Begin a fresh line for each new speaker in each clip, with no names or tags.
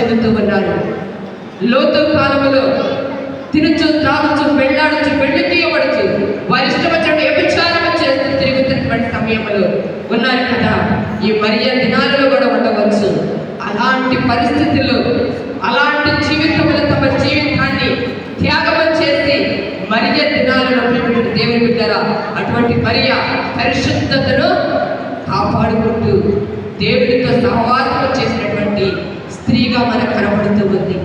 చెందుతూ ఉన్నారు. లోతు కాలములో తినుచు త్రాగుచు పెళ్ళాడుచు పెళ్లి తీయబడుచు వారి ఇష్టపడిన వ్యభిచారం చేస్తూ తిరుగుతున్నటువంటి సమయంలో ఉన్నారు కదా. ఈ మరియ దినాలలో కూడా ఉండవచ్చు. అలాంటి పరిస్థితుల్లో అలాంటి జీవితంలో తమ జీవితాన్ని త్యాగం చేసి మరియ దినాలలో ఉన్నటువంటి దేవుని బిడ్డరా అటువంటి మరియ పరిశుద్ధతను కాపాడుకుంటూ దేవుడితో సహవాసం చేసినటువంటి స్త్రీగా మనకు కనబడుతూ ఉంది.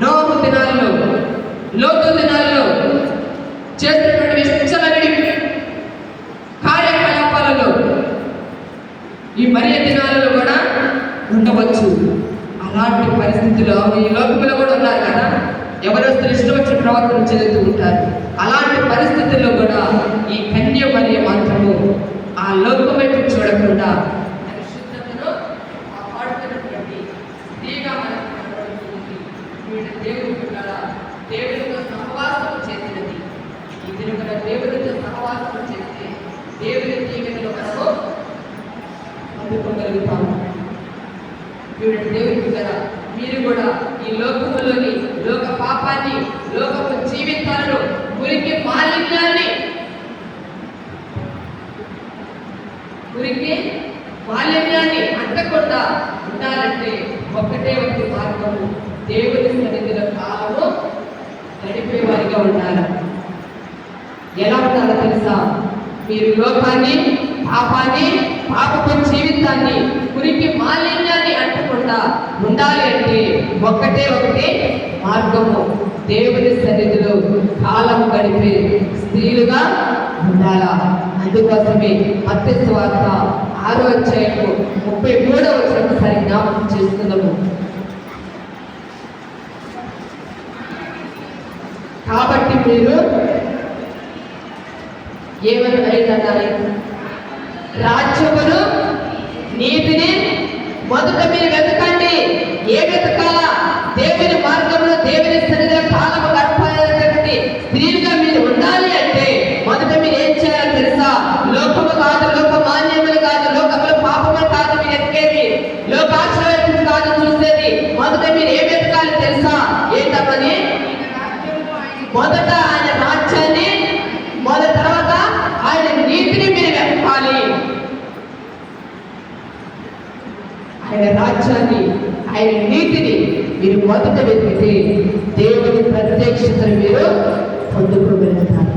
నోహు దినాల్లో, లోతు దినాల్లో చేసినటువంటి విచ్చలవిడి కార్యకలాపాలలో ఈ మరియ దినాలలో కూడా ఉండవచ్చు. అలాంటి పరిస్థితుల్లో ఈ లోకంలో కూడా ఉన్నారు కదా, ఎవరో ఇష్టం వచ్చిన ప్రవర్తన చెందుతూ ఉంటారు. అలాంటి పరిస్థితుల్లో కూడా ఈ కన్య మరియ మాత్రము ఆ లోకం వైపు చూడకుండా పరిశుద్ధతను కాపాడుతున్నటువంటి స్త్రీగా మనకు కనబడుతుంది. వీడు దేవుడు కూడా దేవుడితో సహవాసం చేసినది. ఇది కూడా దేవుడితో సహవాసం చేస్తే దేవుని జీవితంలో మనము అందుకోగలుగుతాము. వీడు దేవుడి కదా, మీరు కూడా ఈ లోకములోని లోక పాపాన్ని, లోకపు జీవితాలను, మురికి మాలిన్యాన్ని, అంటకుండా ఉండాలంటే ఒకటే ఒకటి మార్గము, దేవుని సన్నిధిలో కాలము గడిపేవారిగా ఉండాలి. ఎలా ఉండాలో తెలుసా? మీరు లోకాన్ని, పాపాన్ని, పాపపు జీవితాన్ని, మురికి మాలిన్యాన్ని అంటకుండా ఉండాలి అంటే ఒకటే ఒకటి మార్గము, దేవుని సన్నిధిలో కాలం గడిపే స్త్రీలుగా ఉండాలా. అందుకోసమే మత్తయి సువార్త 6వ అధ్యాయము 33వ వచనం ఒకసారి జ్ఞాపకం చేస్తున్నాము. కాబట్టి మీరు ఏమని అడిగారు? రాజ్యమును నీతిని మొదట మీరు వెతకండి. ఏ వెతకాలా? దేవుని మార్గంలో, దేవుని సన్నిధిలో కాలము గడపాలంటే స్త్రీలుగా మీరు ఉండాలి అంటే మొదట మీరు ఏం చేయాలి తెలుసా? లోకము కాదు, లోక మాన్యములు కాదు, లోకములు పాపములు కాదు మీరు ఎతికేది, లోకాశ్రయం కాదు చూసేది. మొదట మీరు ఏం వెతకాలి తెలుసా? ఏంటమ్మని? మొదట ఆయన రాజ్యాన్ని, తర్వాత ఆయన నీతిని మీరు వెతకాలి. ఆయన రాజ్యాన్ని, ఆయన నీతిని మీరు మొదట వెతికితే దేవుని ప్రత్యక్షతను మీరు పొందుకోగలుగుతారు.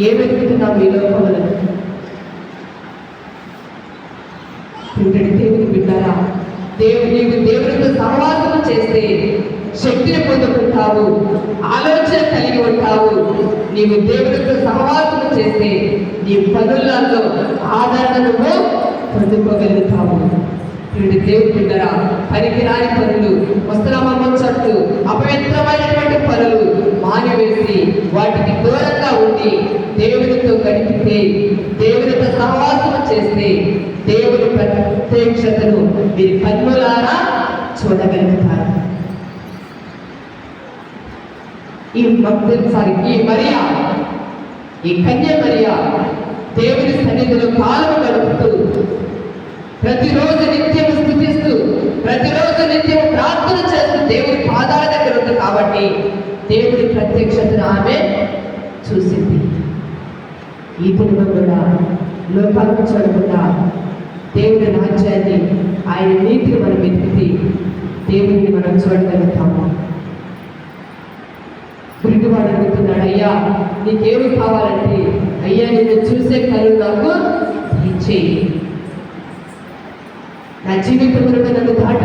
ఏ వెతుకుతున్నాం ఈ లోకంలో? దేవుని బిడ్డారా, నీవు దేవునితో సహవాసం చేస్తే శక్తిని పొందుకుంటావు, ఆలోచన కలిగి ఉంటావు. నీవు దేవునితో సహవాసం చేస్తే నీ పనులలో ఆదరణను పొందుకోగలుగుతావు. దేవుని బిడ్డరా, పనికిరాని పనులు, ముసలమ్మొచ్చట్లు, అపవిత్రమైనటువంటి పనులు మానివేసి వాటికి దూరంగా ఉండి దేవునితో గడిపితే, దేవునితో సహవాసం చేస్తే దేవుని ప్రత్యక్షతను మీరు కన్నులారా చూడగలుగుతారు. ఈ మరియా, ఈ కన్య మరియా దేవుని సన్నిధిలో కాలము గడుపుతూ ప్రతిరోజు నిత్యం స్తుతిస్తూ, ప్రతిరోజు నిత్యం ప్రార్థన చేస్తూ దేవుని పాదాల దగ్గర ఉంది కాబట్టి దేవుని ప్రత్యక్షతను ఆమె చూసింది. ఈ దినం కూడా లోకాలను చూడకుండా దేవుని రాజ్యాన్ని, ఆయన నీతిని మనం వెతికి దేవుడిని మనం చూడగలుగుతాము. గురిటివాడు అడుగుతున్నాడు, అయ్యా నీకేమి కావాలంటే, అయ్యా నిన్ను చూసే కళ్ళు నాకు ఇచ్చేయి, నా జీవితంలో నన్ను దాటి